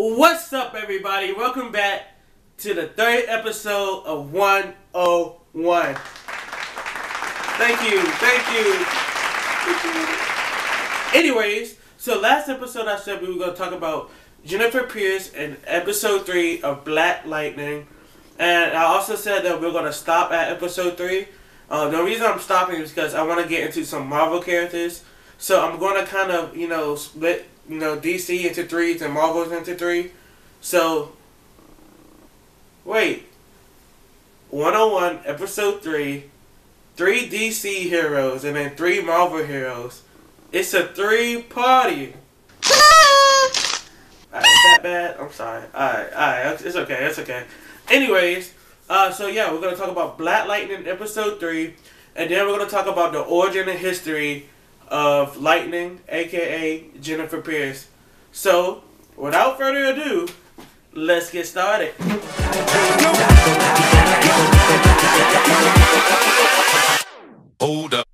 What's up, everybody? Welcome back to the third episode of 101. Thank you. Anyways, so last episode I said we were going to talk about Jennifer Pierce in episode 3 of Black Lightning. And I also said that we're going to stop at episode 3. The reason I'm stopping is because I want to get into some Marvel characters. So I'm going to kind of, split, DC into 3s and Marvels into 3. So, wait. 101, episode 3. 3 DC heroes and then 3 Marvel heroes. It's a 3-party. Is that bad? I'm sorry. Alright. It's okay. Anyways, so yeah, we're going to talk about Black Lightning episode 3. And then we're going to talk about the origin and history of Lightning, aka Jennifer Pierce. So, without further ado, let's get started. Hold up.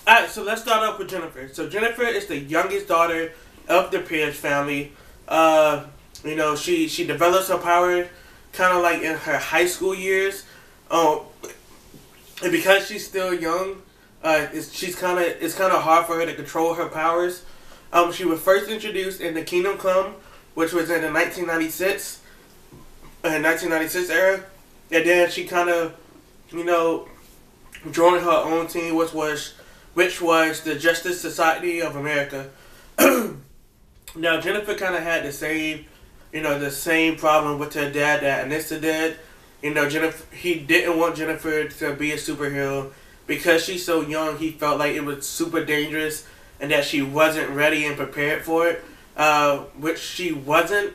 Alright, so let's start off with Jennifer. So Jennifer is the youngest daughter of the Pierce family. She develops her power kind of like in her high school years. And because she's still young, it's kind of hard for her to control her powers. She was first introduced in the Kingdom Come, which was in the 1996 era, and then she kind of, joined her own team, which was the Justice Society of America. Now Jennifer kind of had the same problem with her dad that Anissa did. He didn't want Jennifer to be a superhero because she's so young. He felt like it was super dangerous and that she wasn't ready and prepared for it, which she wasn't.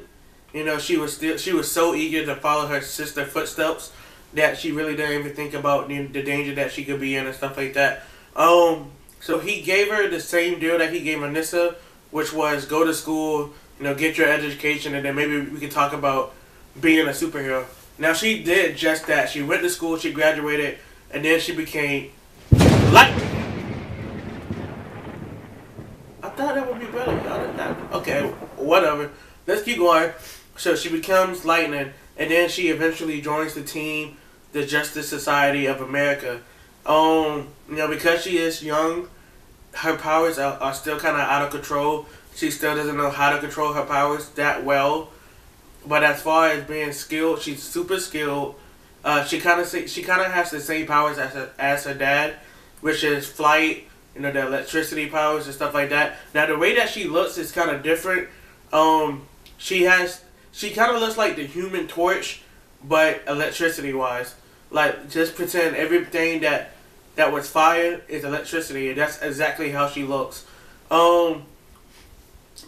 She was so eager to follow her sister's footsteps that she really didn't even think about the danger that she could be in and stuff like that. So he gave her the same deal that he gave Anissa, which was go to school, get your education, and then maybe we could talk about being a superhero. Now, she did just that. She went to school, she graduated, and then she became Lightning. I thought that would be better. Okay, whatever. Let's keep going. So she becomes Lightning, and then she eventually joins the team, the Justice Society of America. Because she is young, her powers are still kind of out of control. She still doesn't know how to control her powers that well. But as far as being skilled, she's super skilled. She kind of has the same powers as her dad, which is flight, the electricity powers and stuff like that. Now the way that she looks is kind of different. She kind of looks like the Human Torch, but electricity wise. Like, just pretend everything that was fire is electricity, and that's exactly how she looks.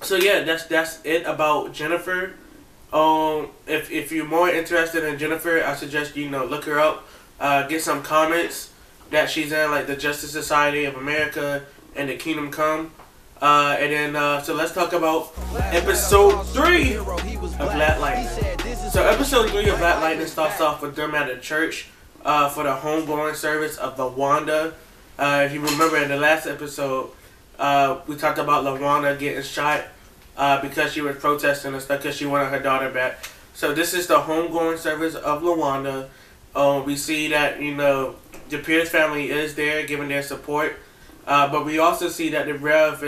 So yeah, that's it about Jennifer. If you're more interested in Jennifer, I suggest look her up, get some comments that she's in, like the Justice Society of America and the Kingdom Come, and then so let's talk about episode 3 of Black Lightning. So episode 3 of Black Lightning starts off with them at a church for the homegoing service of LaWanda. If you remember in the last episode, we talked about LaWanda getting shot because she was protesting and stuff because she wanted her daughter back. So this is the homegoing service of LaWanda. We see that the Pierce family is there giving their support, but we also see that the Rev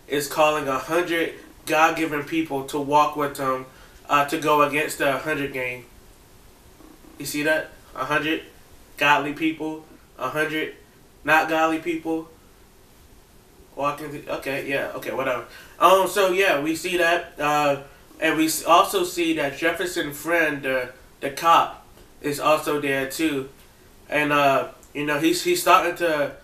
is calling 100 God-given people to walk with them to go against the 100 gang. You see that? 100 godly people, 100 not godly people. Whatever. So yeah, we see that, and we also see that Jefferson friend, the cop, is also there too, and he's starting to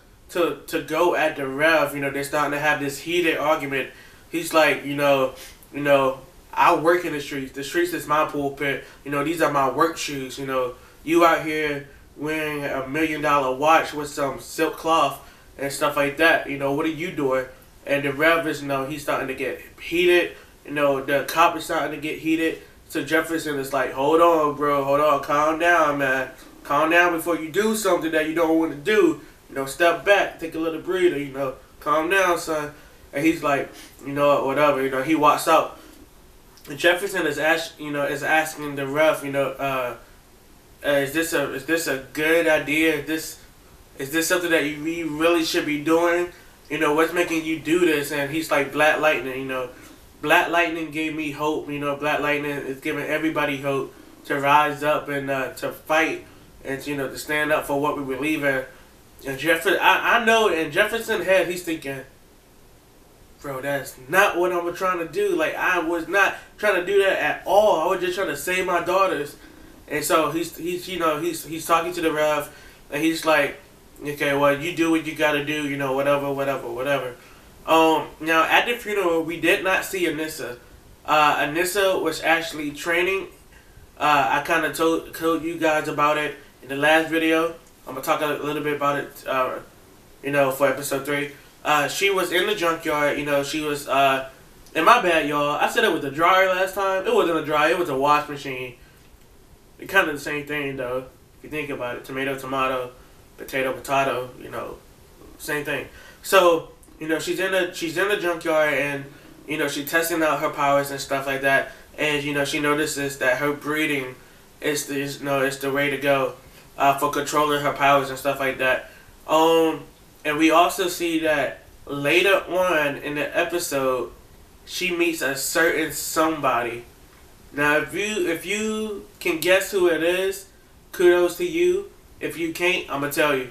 go at the Rev. They're starting to have this heated argument. He's like, I work in the streets. The streets is my pulpit. These are my work shoes. You out here wearing a $1 million watch with some silk cloth and stuff like that. What are you doing? And the Rev is, he's starting to get heated. The cop is starting to get heated. So Jefferson is like, hold on, bro, hold on, calm down, man. calm down before you do something that you don't want to do. You know, step back, take a little breather. You know, calm down, son. And he's like, you know, whatever. You know, he walks out. And Jefferson is asking the ref, you know, is this a good idea? Is this something that you really should be doing? You know, what's making you do this? And he's like, Black Lightning. You know, Black Lightning gave me hope. You know, Black Lightning is giving everybody hope to rise up and to fight and, you know, to stand up for what we believe in. And Jefferson, I know in Jefferson's head, he's thinking, bro, that's not what I'm trying to do. Like, I was not trying to do that at all. I was just trying to save my daughters. And so he's talking to the ref, and he's like, okay, well, you do what you gotta do, you know, whatever. Now at the funeral, we did not see Anissa. Anissa was actually training. I kind of told you guys about it in the last video. I'm gonna talk a little bit about it, you know, for episode 3. She was in the junkyard, you know, she was, and my bad, y'all. I said it was a dryer last time. It wasn't a dryer, it was a wash machine. It's kind of the same thing, though, if you think about it. Tomato, tomato, potato, potato, you know, same thing. So, you know, she's in the junkyard, and, you know, she's testing out her powers and stuff like that. And, you know, she notices that her breathing is the way to go for controlling her powers and stuff like that. And we also see that later on in the episode, she meets a certain somebody. Now, if you can guess who it is, kudos to you. If you can't, I'm gonna tell you.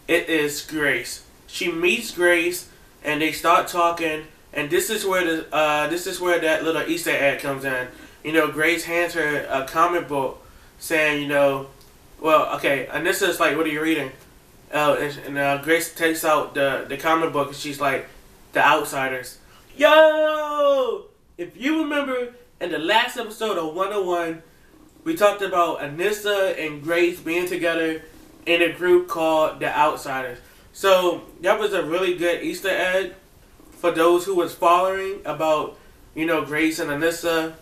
It is Grace. She meets Grace, and they start talking. And this is where that little Easter egg comes in. You know, Grace hands her a comic book, saying, you know, well, okay, Anissa's like, what are you reading? And Grace takes out the comic book, and she's like, The Outsiders. Yo! If you remember, in the last episode of 101, we talked about Anissa and Grace being together in a group called The Outsiders. So, that was a really good Easter egg for those who was following about, you know, Grace and Anissa.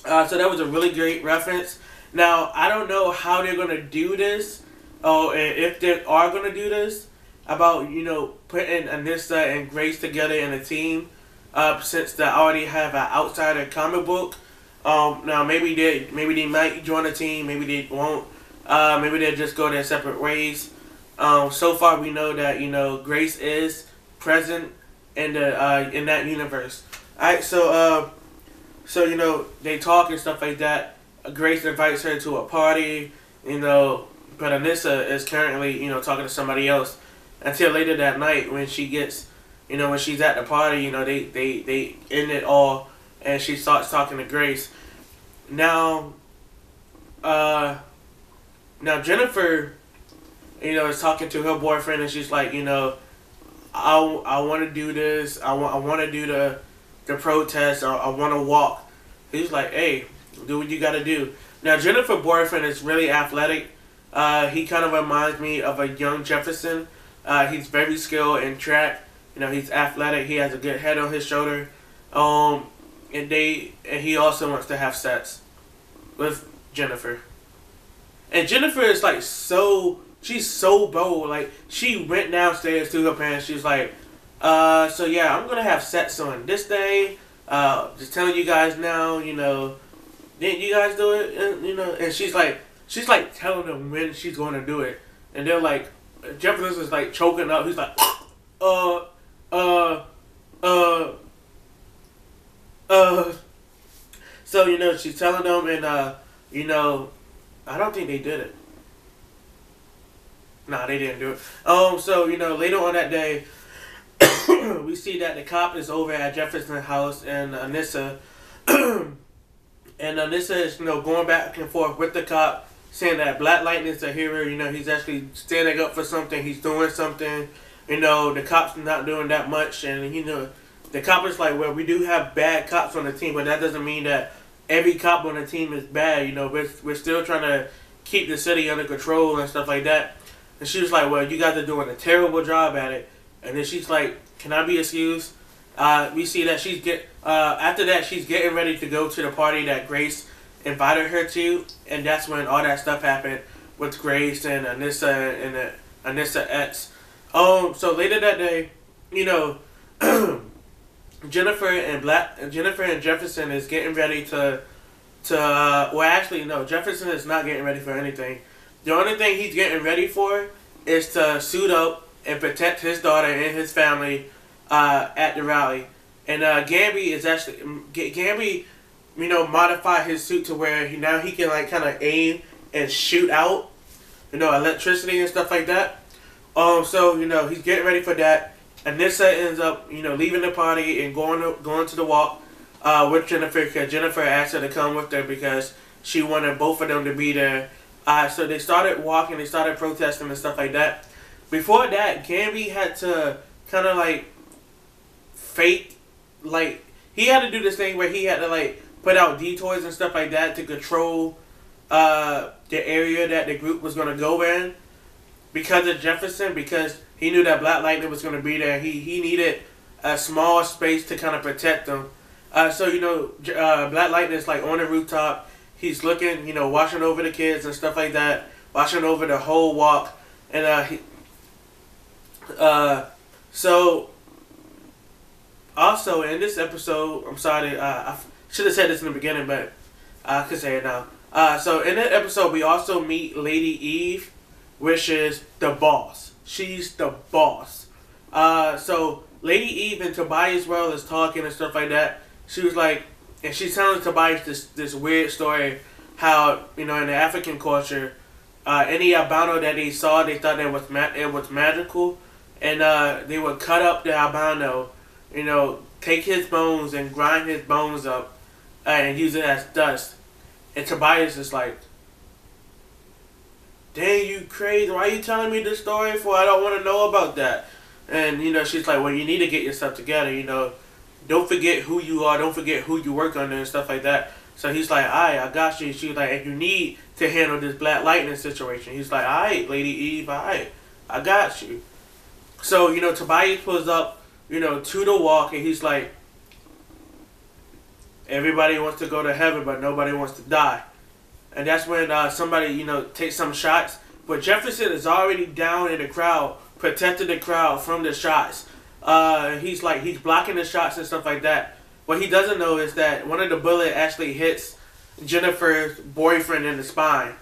So that was a really great reference. Now, I don't know how they're going to do this, or if they are going to do this, about, you know, putting Anissa and Grace together in a team, since they already have an outsider comic book. Now, maybe they might join a team, maybe they won't. Maybe they'll just go their separate ways. So far, we know that, you know, Grace is present in that universe. Alright, so you know, they talk and stuff like that. Grace invites her to a party, you know, but Anissa is currently, you know, talking to somebody else until later that night when she gets, you know, when she's at the party, you know, they end it all and she starts talking to Grace. Now Jennifer, you know, is talking to her boyfriend, and she's like, you know, I want to do this. I want to do the protest. I want to walk. He's like, hey, do what you got to do. Now, Jennifer's boyfriend is really athletic. He kind of reminds me of a young Jefferson. He's very skilled in track. You know, he's athletic. He has a good head on his shoulder. And he also wants to have sex with Jennifer. And Jennifer is like she's so bold. Like, she went downstairs to her parents. She's like, so yeah, I'm gonna have sex on this day. Just telling you guys now, you know, didn't you guys do it? And, you know, and she's like telling them when she's going to do it. And they're like, Jefferson is like choking up. He's like, So, you know, she's telling them, and, you know, I don't think they did it. Nah, they didn't do it. So, you know, later on that day, we see that the cop is over at Jefferson's house, and Anissa, is, you know, going back and forth with the cop, saying that Black Lightning's a hero. You know, he's actually standing up for something. He's doing something. You know, the cop's not doing that much, and, you know, the cop is like, well, we do have bad cops on the team, but that doesn't mean that every cop on the team is bad. You know, we're still trying to keep the city under control and stuff like that. And she was like, well, you guys are doing a terrible job at it. And then she's like, can I be excused? We see that after that, she's getting ready to go to the party that Grace invited her to, and that's when all that stuff happened with Grace and Anissa and Anissa X. So later that day, you know, Jennifer and Jefferson is getting ready to well, actually no, Jefferson is not getting ready for anything. The only thing he's getting ready for is to suit up and protect his daughter and his family at the rally. And Gamby is actually Gamby, you know, modified his suit to where now he can like kind of aim and shoot out, you know, electricity and stuff like that. So you know he's getting ready for that. And Nissa ends up, you know, leaving the party and going to the walk with Jennifer, because Jennifer asked her to come with her because she wanted both of them to be there. So they started walking, they started protesting and stuff like that. Before that, Gamby had to kind of like fake, like he had to do this thing where he had to like put out detours and stuff like that to control the area that the group was going to go in because of Jefferson, because he knew that Black Lightning was going to be there. He needed a small space to kind of protect them. So, you know, Black Lightning is like on the rooftop. He's looking, you know, watching over the kids and stuff like that, watching over the whole walk. And so also in this episode, I'm sorry, I should have said this in the beginning, but I could say it now. So in that episode, we also meet Lady Eve, which is the boss. She's the boss. So Lady Eve and Tobias Well is talking and stuff like that. She was like, and she's telling Tobias this weird story, how, you know, in the African culture, any albino that they saw, they thought it was magical, and they would cut up the albino, you know, take his bones and grind his bones up, and use it as dust. And Tobias is like, dang, you crazy, why are you telling me this story for? I don't want to know about that. And, you know, she's like, well, you need to get yourself together, you know. Don't forget who you are. Don't forget who you work under and stuff like that. So he's like, alright, I got you. She's like, and you need to handle this Black Lightning situation. He's like, alright, Lady Eve, alright, I got you. So, you know, Tobias pulls up, you know, to the walk, and he's like, everybody wants to go to heaven, but nobody wants to die. And that's when somebody, you know, takes some shots. But Jefferson is already down in the crowd, protecting the crowd from the shots. He's blocking the shots and stuff like that. What he doesn't know is that one of the bullets actually hits Jennifer's boyfriend in the spine.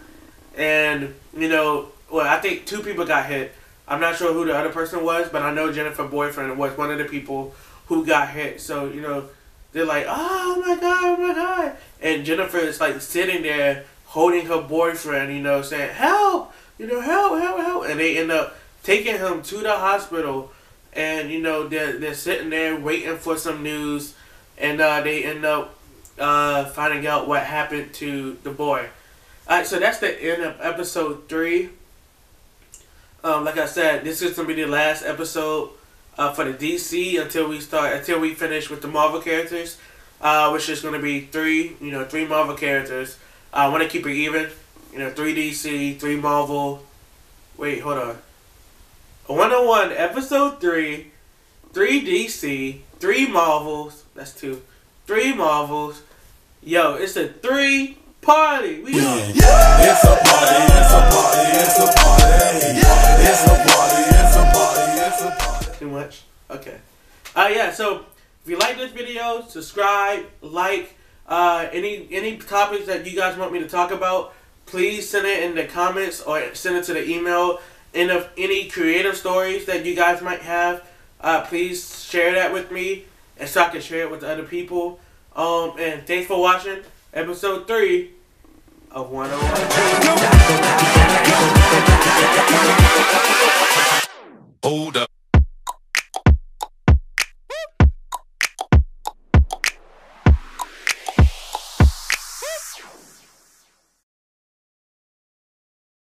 And, you know, well, I think 2 people got hit. I'm not sure who the other person was, but I know Jennifer's boyfriend was one of the people who got hit. So, you know, they're like, oh my God, oh my God. And Jennifer is like sitting there holding her boyfriend, you know, saying, help, you know, help, help, help. And they end up taking him to the hospital. And, you know, they're sitting there waiting for some news. And they end up finding out what happened to the boy. Alright, so that's the end of episode 3. Like I said, this is going to be the last episode for the DC until we finish with the Marvel characters. Which is going to be 3 Marvel characters. I want to keep it even. You know, 3 DC, 3 Marvel. Wait, hold on. 101, episode 3, 3 DC, 3 Marvels. That's 2. 3 Marvels. Yo, it's a 3 party. We yeah. It's a party, it's a party, it's a party. It's a party, it's a party, it's a party. Too much? Okay. Yeah, so if you like this video, subscribe, like, any topics that you guys want me to talk about, please send it in the comments or send it to the email. And if any creative stories that you guys might have, please share that with me, and so I can share it with other people. And thanks for watching episode 3 of 101.